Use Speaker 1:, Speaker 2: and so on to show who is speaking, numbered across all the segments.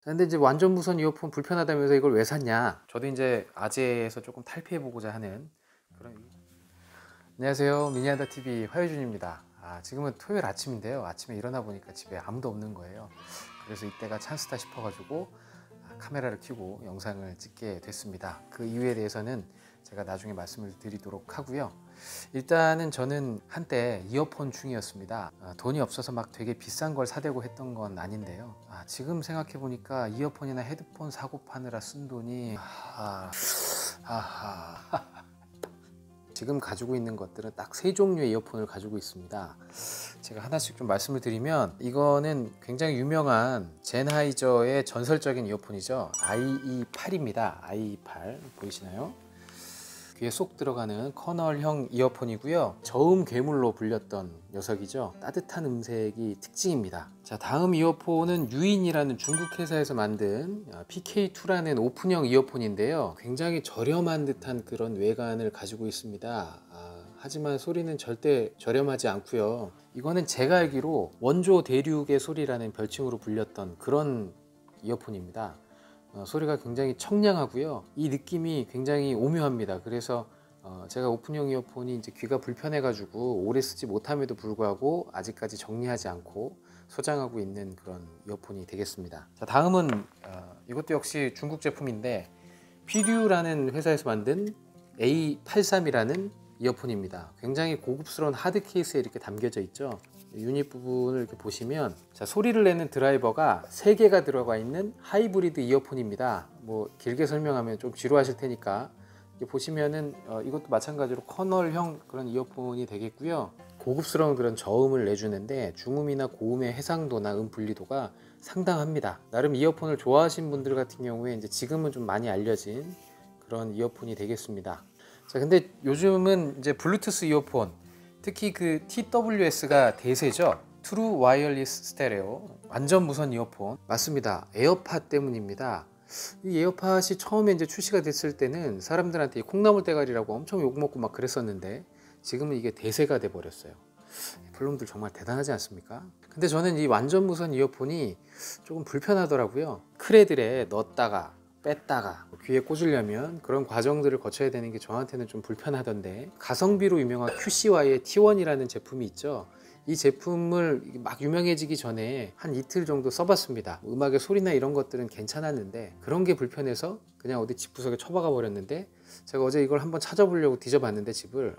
Speaker 1: 근데 이제 완전 무선 이어폰 불편하다면서 이걸 왜 샀냐? 저도 이제 아재에서 조금 탈피해 보고자 하는 그런. 안녕하세요, 미니하다 TV 화요준입니다. 지금은 토요일 아침인데요. 아침에 일어나 보니까 집에 아무도 없는 거예요. 그래서 이때가 찬스다 싶어가지고 카메라를 켜고 영상을 찍게 됐습니다. 그 이유에 대해서는 제가 나중에 말씀을 드리도록 하고요. 일단은 저는 한때 이어폰 중이었습니다. 돈이 없어서 막 되게 비싼 걸 사대고 했던 건 아닌데요. 지금 생각해 보니까 이어폰이나 헤드폰 사고 파느라 쓴 돈이 지금 가지고 있는 것들은 딱 세 종류의 이어폰을 가지고 있습니다. 제가 하나씩 좀 말씀을 드리면, 이거는 굉장히 유명한 젠하이저의 전설적인 이어폰이죠. IE8입니다. IE8 보이시나요? 귀에 쏙 들어가는 커널형 이어폰이고요. 저음 괴물로 불렸던 녀석이죠. 따뜻한 음색이 특징입니다. 자, 다음 이어폰은 유인이라는 중국 회사에서 만든 PK2라는 오픈형 이어폰인데요. 굉장히 저렴한 듯한 그런 외관을 가지고 있습니다. 하지만 소리는 절대 저렴하지 않고요. 이거는 제가 알기로 원조 대륙의 소리라는 별칭으로 불렸던 그런 이어폰입니다. 소리가 굉장히 청량하고요. 이 느낌이 굉장히 오묘합니다. 그래서 제가 오픈형 이어폰이 이제 귀가 불편해 가지고 오래 쓰지 못함에도 불구하고 아직까지 정리하지 않고 소장하고 있는 그런 이어폰이 되겠습니다. 자, 다음은 이것도 역시 중국 제품인데 피듀라는 회사에서 만든 A83이라는 이어폰입니다. 굉장히 고급스러운 하드 케이스에 이렇게 담겨져 있죠. 유닛 부분을 이렇게 보시면, 자, 소리를 내는 드라이버가 3개가 들어가 있는 하이브리드 이어폰입니다. 뭐 길게 설명하면 좀 지루하실 테니까 보시면은 이것도 마찬가지로 커널형 그런 이어폰이 되겠고요. 고급스러운 그런 저음을 내주는데 중음이나 고음의 해상도나 음 분리도가 상당합니다. 나름 이어폰을 좋아하시는 분들 같은 경우에 이제 지금은 좀 많이 알려진 그런 이어폰이 되겠습니다. 자, 근데 요즘은 이제 블루투스 이어폰, 특히 그 TWS가 대세죠. 트루 와이어리스 스테레오, 완전 무선 이어폰. 맞습니다. 에어팟 때문입니다. 이 에어팟이 처음에 이제 출시가 됐을 때는 사람들한테 콩나물 대가리라고 엄청 욕먹고 막 그랬었는데, 지금은 이게 대세가 돼 버렸어요. 애플놈들 정말 대단하지 않습니까? 근데 저는 이 완전 무선 이어폰이 조금 불편하더라고요. 크레들에 넣었다가 뺐다가 귀에 꽂으려면 그런 과정들을 거쳐야 되는 게 저한테는 좀 불편하던데, 가성비로 유명한 QCY의 T1이라는 제품이 있죠. 이 제품을 막 유명해지기 전에 한 이틀 정도 써봤습니다. 음악의 소리나 이런 것들은 괜찮았는데 그런 게 불편해서 그냥 어디 집 구석에 처박아 버렸는데, 제가 어제 이걸 한번 찾아보려고 뒤져봤는데 집을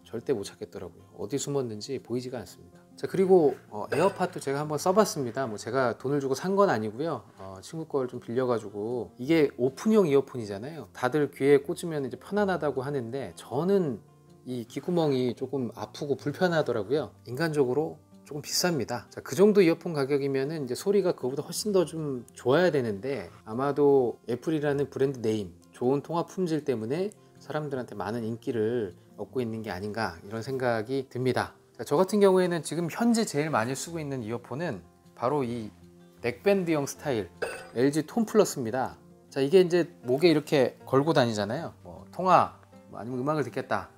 Speaker 1: 절대 못 찾겠더라고요. 어디 숨었는지 보이지가 않습니다. 자, 그리고 에어팟도 제가 한번 써봤습니다. 뭐 제가 돈을 주고 산 건 아니고요. 친구 걸 좀 빌려가지고, 이게 오픈형 이어폰이잖아요. 다들 귀에 꽂으면 이제 편안하다고 하는데 저는 이 귓구멍이 조금 아프고 불편하더라고요. 인간적으로 조금 비쌉니다. 자, 그 정도 이어폰 가격이면은 이제 소리가 그거보다 훨씬 더 좀 좋아야 되는데, 아마도 애플이라는 브랜드 네임, 좋은 통화 품질 때문에 사람들한테 많은 인기를 얻고 있는 게 아닌가, 이런 생각이 듭니다. 자, 저 같은 경우에는 지금 현재 제일 많이 쓰고 있는 이어폰은 바로 이 넥밴드형 스타일 LG 톤 플러스입니다. 자, 이게 이제 목에 이렇게 걸고 다니잖아요. 뭐 통화, 아니면 음악을 듣겠다,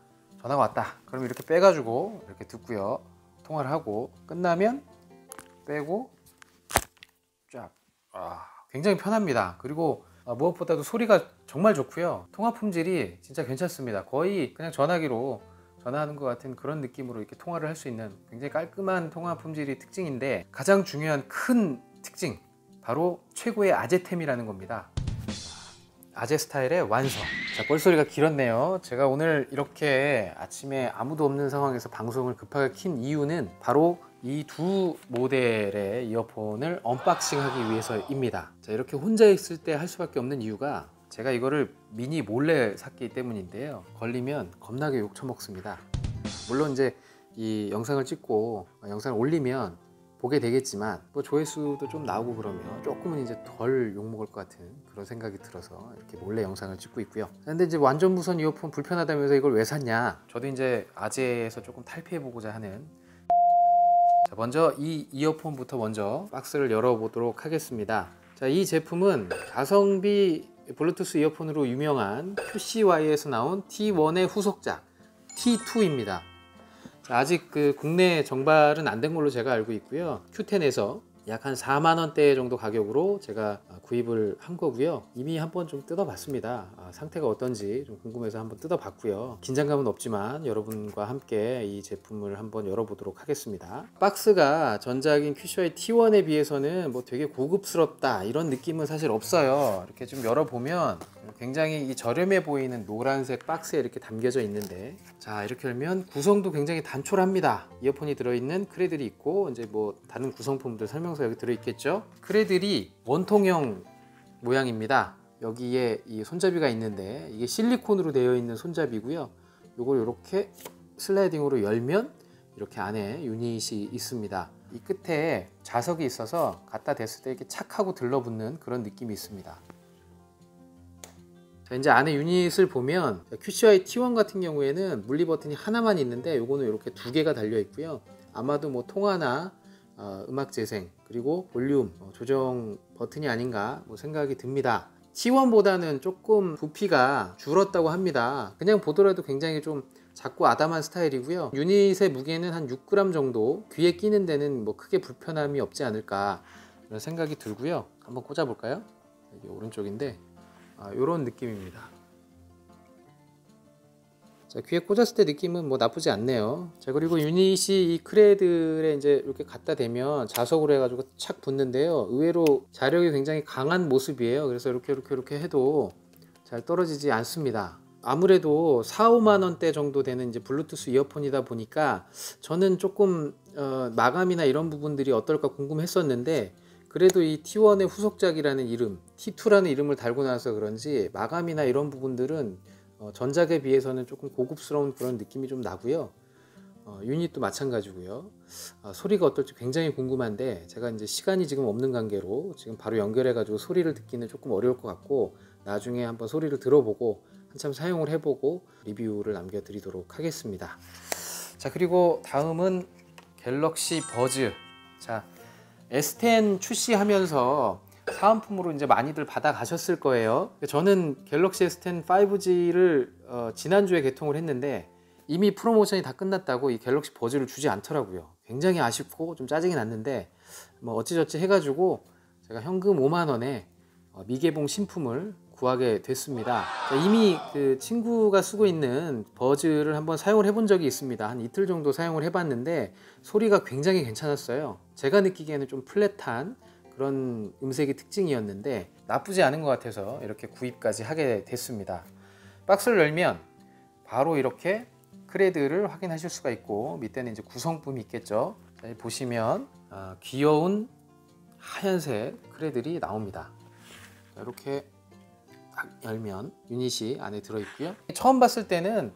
Speaker 1: 전화가 왔다, 그럼 이렇게 빼가지고 이렇게 듣고요, 통화를 하고 끝나면 빼고 쫙. 굉장히 편합니다. 그리고 무엇보다도 소리가 정말 좋고요. 통화 품질이 진짜 괜찮습니다. 거의 그냥 전화기로 전화하는 것 같은 그런 느낌으로 이렇게 통화를 할 수 있는 굉장히 깔끔한 통화 품질이 특징인데, 가장 중요한 큰 특징, 바로 최고의 아재템이라는 겁니다. 아재 스타일의 완성. 자, 뻘소리가 길었네요. 제가 오늘 이렇게 아침에 아무도 없는 상황에서 방송을 급하게 킨 이유는 바로 이 두 모델의 이어폰을 언박싱하기 위해서입니다. 자, 이렇게 혼자 있을 때 할 수밖에 없는 이유가, 제가 이거를 미니 몰래 샀기 때문인데요. 걸리면 겁나게 욕 처먹습니다. 물론 이제 이 영상을 찍고 영상을 올리면 보게 되겠지만, 뭐 조회수도 좀 나오고 그러면 조금은 이제 덜 욕먹을 것 같은 그런 생각이 들어서 이렇게 몰래 영상을 찍고 있고요. 근데 이제 완전 무선 이어폰 불편하다면서 이걸 왜 샀냐? 저도 이제 아재에서 조금 탈피해 보고자 하는. 자, 먼저 이 이어폰부터 먼저 박스를 열어보도록 하겠습니다. 자, 이 제품은 가성비 블루투스 이어폰으로 유명한 QCY에서 나온 T1의 후속작 T2입니다. 자, 아직 그 국내 정발은 안 된 걸로 제가 알고 있고요. Q10에서 약 한 4만 원대 정도 가격으로 제가 구입을 한 거고요. 이미 한번 좀 뜯어봤습니다. 상태가 어떤지 좀 궁금해서 한번 뜯어봤고요. 긴장감은 없지만 여러분과 함께 이 제품을 한번 열어보도록 하겠습니다. 박스가 전작인 큐셔의 T1에 비해서는 뭐 되게 고급스럽다 이런 느낌은 사실 없어요. 이렇게 좀 열어보면 굉장히 이 저렴해 보이는 노란색 박스에 이렇게 담겨져 있는데, 자 이렇게 열면 구성도 굉장히 단촐합니다. 이어폰이 들어있는 크레들이 있고, 이제 뭐 다른 구성품들 설명서 여기 들어있겠죠. 크레들이 원통형 모양입니다. 여기에 이 손잡이가 있는데 이게 실리콘으로 되어 있는 손잡이고요. 요걸 이렇게 슬라이딩으로 열면 이렇게 안에 유닛이 있습니다. 이 끝에 자석이 있어서 갖다 댔을 때 이렇게 착 하고 들러붙는 그런 느낌이 있습니다. 자, 이제 안에 유닛을 보면 QCI T1 같은 경우에는 물리 버튼이 하나만 있는데 요거는 이렇게 두 개가 달려 있고요. 아마도 뭐 통화나 음악 재생 그리고 볼륨 조정 버튼이 아닌가 뭐 생각이 듭니다. T1보다는 조금 부피가 줄었다고 합니다. 그냥 보더라도 굉장히 좀 작고 아담한 스타일이고요. 유닛의 무게는 한 6g 정도, 귀에 끼는 데는 뭐 크게 불편함이 없지 않을까 이런 생각이 들고요. 한번 꽂아 볼까요? 여기 오른쪽인데 이런 느낌입니다. 자, 귀에 꽂았을 때 느낌은 뭐 나쁘지 않네요. 자, 그리고 유닛이 이 크레들에 이제 이렇게 갖다 대면 자석으로 해가지고 착 붙는데요. 의외로 자력이 굉장히 강한 모습이에요. 그래서 이렇게 해도 잘 떨어지지 않습니다. 아무래도 4, 5만 원대 정도 되는 이제 블루투스 이어폰이다 보니까 저는 조금 마감이나 이런 부분들이 어떨까 궁금했었는데, 그래도 이 T1의 후속작이라는 이름, T2라는 이름을 달고 나서 그런지 마감이나 이런 부분들은 전작에 비해서는 조금 고급스러운 그런 느낌이 좀 나고요. 유닛도 마찬가지고요. 소리가 어떨지 굉장히 궁금한데 제가 이제 시간이 지금 없는 관계로 지금 바로 연결해 가지고 소리를 듣기는 조금 어려울 것 같고, 나중에 한번 소리를 들어보고 한참 사용을 해보고 리뷰를 남겨드리도록 하겠습니다. 자, 그리고 다음은 갤럭시 버즈. 자, S10 출시하면서 사은품으로 이제 많이들 받아 가셨을 거예요. 저는 갤럭시 S10 5G를 지난주에 개통을 했는데 이미 프로모션이 다 끝났다고 이 갤럭시 버즈를 주지 않더라고요. 굉장히 아쉽고 좀 짜증이 났는데 뭐 어찌저찌 해가지고 제가 현금 5만 원에 미개봉 신품을 구하게 됐습니다. 이미 그 친구가 쓰고 있는 버즈를 한번 사용을 해본 적이 있습니다. 한 이틀 정도 사용을 해봤는데 소리가 굉장히 괜찮았어요. 제가 느끼기에는 좀 플랫한 그런 음색이 특징이었는데 나쁘지 않은 것 같아서 이렇게 구입까지 하게 됐습니다. 박스를 열면 바로 이렇게 크레드를 확인하실 수가 있고, 밑에는 이제 구성품이 있겠죠. 자, 보시면 귀여운 하얀색 크레들이 나옵니다. 자, 이렇게 딱 열면 유닛이 안에 들어있고요. 처음 봤을 때는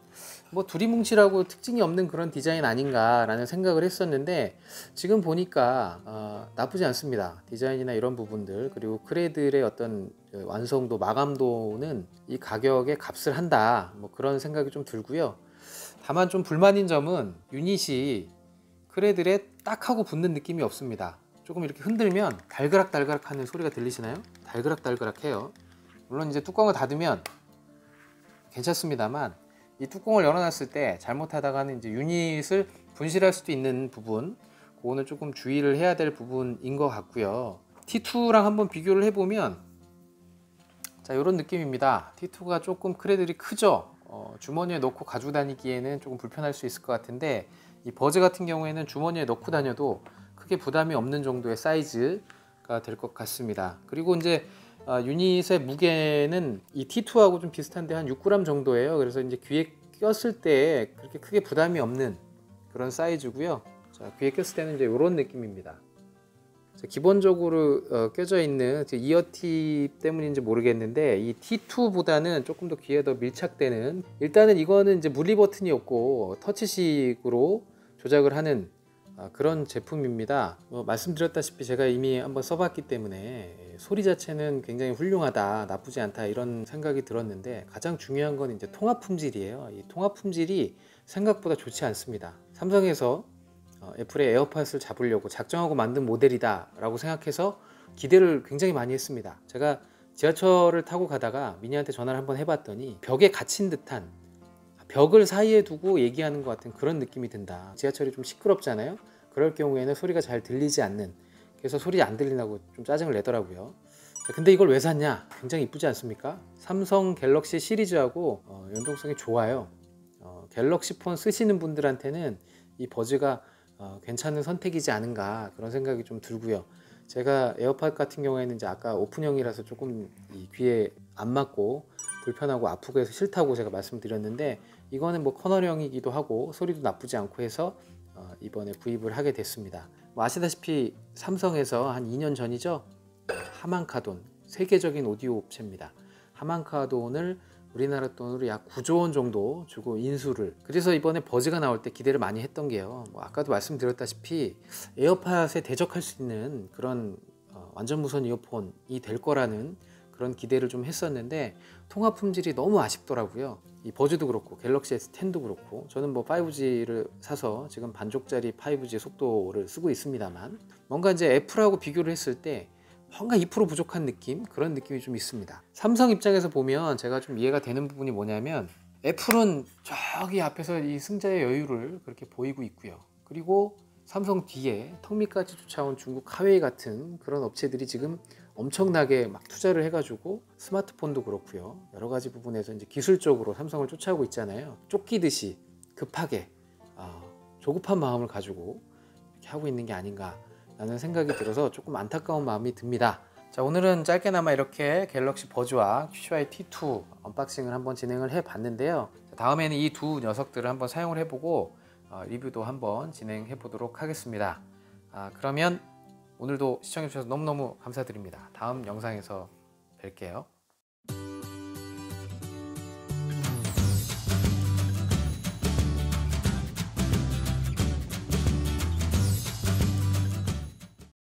Speaker 1: 뭐 두리뭉실하고 특징이 없는 그런 디자인 아닌가 라는 생각을 했었는데, 지금 보니까 나쁘지 않습니다. 디자인이나 이런 부분들, 그리고 크레들의 어떤 완성도, 마감도는 이 가격에 값을 한다, 뭐 그런 생각이 좀 들고요. 다만 좀 불만인 점은 유닛이 크레들에 딱 하고 붙는 느낌이 없습니다. 조금 이렇게 흔들면 달그락달그락 하는 소리가 들리시나요? 달그락달그락 해요. 물론 이제 뚜껑을 닫으면 괜찮습니다만, 이 뚜껑을 열어놨을 때 잘못하다가는 이제 유닛을 분실할 수도 있는 부분, 그거는 조금 주의를 해야 될 부분인 것 같고요. T2랑 한번 비교를 해보면 자, 이런 느낌입니다. T2가 조금 크레들이 크죠. 주머니에 넣고 가지고 다니기에는 조금 불편할 수 있을 것 같은데, 이 버즈 같은 경우에는 주머니에 넣고 다녀도 크게 부담이 없는 정도의 사이즈가 될 것 같습니다. 그리고 이제 유닛의 무게는 이 T2하고 좀 비슷한데 한 6g 정도예요. 그래서 이제 귀에 꼈을 때 그렇게 크게 부담이 없는 그런 사이즈고요. 자, 귀에 꼈을 때는 이제 이런 느낌입니다. 자, 기본적으로 껴져 있는 이어팁 때문인지 모르겠는데 이 T2보다는 조금 더 귀에 더 밀착되는, 일단은 이거는 이제 물리 버튼이 없고 터치식으로 조작을 하는 그런 제품입니다. 말씀드렸다시피 제가 이미 한번 써봤기 때문에 소리 자체는 굉장히 훌륭하다, 나쁘지 않다 이런 생각이 들었는데, 가장 중요한 건 이제 통합 품질이에요. 이 통합 품질이 생각보다 좋지 않습니다. 삼성에서 애플의 에어팟을 잡으려고 작정하고 만든 모델이다 라고 생각해서 기대를 굉장히 많이 했습니다. 제가 지하철을 타고 가다가 미니한테 전화를 한번 해봤더니 벽에 갇힌 듯한, 벽을 사이에 두고 얘기하는 것 같은 그런 느낌이 든다. 지하철이 좀 시끄럽잖아요. 그럴 경우에는 소리가 잘 들리지 않는 그래서 소리 안 들리냐고 좀 짜증을 내더라고요. 자, 근데 이걸 왜 샀냐? 굉장히 이쁘지 않습니까? 삼성 갤럭시 시리즈하고 연동성이 좋아요. 갤럭시 폰 쓰시는 분들한테는 이 버즈가 괜찮은 선택이지 않은가 그런 생각이 좀 들고요. 제가 에어팟 같은 경우에는 이제 아까 오픈형이라서 조금 이 귀에 안 맞고 불편하고 아프고 해서 싫다고 제가 말씀드렸는데, 이거는 뭐 커널형이기도 하고 소리도 나쁘지 않고 해서 이번에 구입을 하게 됐습니다. 뭐 아시다시피 삼성에서 한 2년 전이죠, 하만카돈, 세계적인 오디오 업체입니다. 하만카돈을 우리나라 돈으로 약 9조 원 정도 주고 인수를, 그래서 이번에 버즈가 나올 때 기대를 많이 했던 게요, 뭐 아까도 말씀드렸다시피 에어팟에 대적할 수 있는 그런 완전 무선 이어폰이 될 거라는 그런 기대를 좀 했었는데, 통화 품질이 너무 아쉽더라고요. 이 버즈도 그렇고 갤럭시 S10도 그렇고, 저는 뭐 5G를 사서 지금 반쪽짜리 5G 속도를 쓰고 있습니다만, 뭔가 이제 애플하고 비교를 했을 때 뭔가 2% 부족한 느낌, 그런 느낌이 좀 있습니다. 삼성 입장에서 보면 제가 좀 이해가 되는 부분이 뭐냐면, 애플은 저기 앞에서 이 승자의 여유를 그렇게 보이고 있고요. 그리고 삼성 뒤에 턱 밑까지 쫓아온 중국 카웨이 같은 그런 업체들이 지금 엄청나게 막 투자를 해가지고 스마트폰도 그렇고요, 여러 가지 부분에서 이제 기술적으로 삼성을 쫓아오고 있잖아요. 쫓기듯이 급하게 조급한 마음을 가지고 이렇게 하고 있는 게 아닌가 라는 생각이 들어서 조금 안타까운 마음이 듭니다. 자, 오늘은 짧게나마 이렇게 갤럭시 버즈와 QCY T2 언박싱을 한번 진행을 해 봤는데요. 다음에는 이 두 녀석들을 한번 사용을 해보고 리뷰도 한번 진행해 보도록 하겠습니다. 그러면 오늘도 시청해 주셔서 너무너무 감사드립니다. 다음 영상에서 뵐게요.